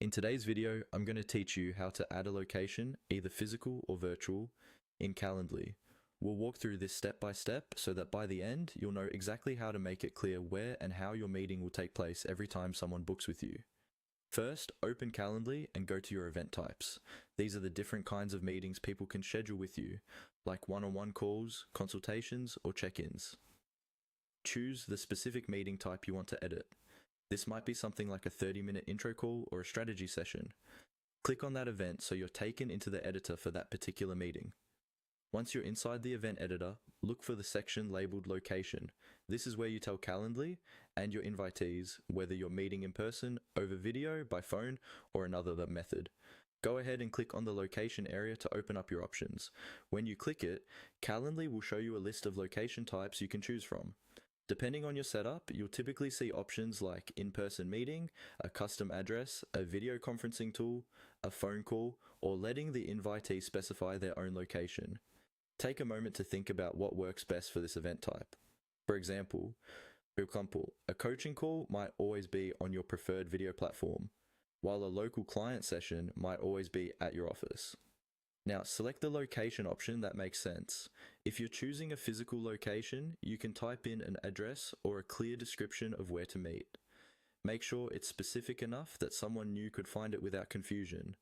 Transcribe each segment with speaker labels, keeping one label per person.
Speaker 1: In today's video, I'm going to teach you how to add a location, either physical or virtual, in Calendly. We'll walk through this step by step so that by the end, you'll know exactly how to make it clear where and how your meeting will take place every time someone books with you. First, open Calendly and go to your event types. These are the different kinds of meetings people can schedule with you, like one-on-one calls, consultations, or check-ins. Choose the specific meeting type you want to edit. This might be something like a 30-minute intro call or a strategy session. Click on that event so you're taken into the editor for that particular meeting. Once you're inside the event editor, look for the section labeled Location. This is where you tell Calendly and your invitees whether you're meeting in person, over video, by phone, or another method. Go ahead and click on the location area to open up your options. When you click it, Calendly will show you a list of location types you can choose from. Depending on your setup, you'll typically see options like in-person meeting, a custom address, a video conferencing tool, a phone call, or letting the invitee specify their own location. Take a moment to think about what works best for this event type. For example, a coaching call might always be on your preferred video platform, while a local client session might always be at your office. Now, select the location option that makes sense. If you're choosing a physical location, you can type in an address or a clear description of where to meet. Make sure it's specific enough that someone new could find it without confusion.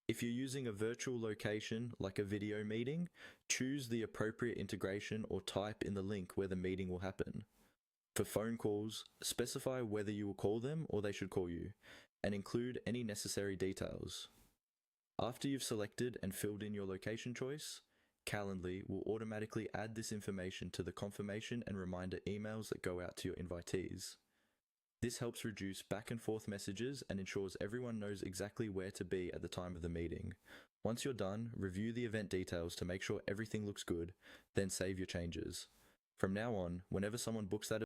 Speaker 1: If you're using a virtual location, like a video meeting, choose the appropriate integration or type in the link where the meeting will happen. For phone calls, specify whether you will call them or they should call you, and include any necessary details. After you've selected and filled in your location choice, Calendly will automatically add this information to the confirmation and reminder emails that go out to your invitees. This helps reduce back and forth messages and ensures everyone knows exactly where to be at the time of the meeting. Once you're done, review the event details to make sure everything looks good, then save your changes. From now on, whenever someone books that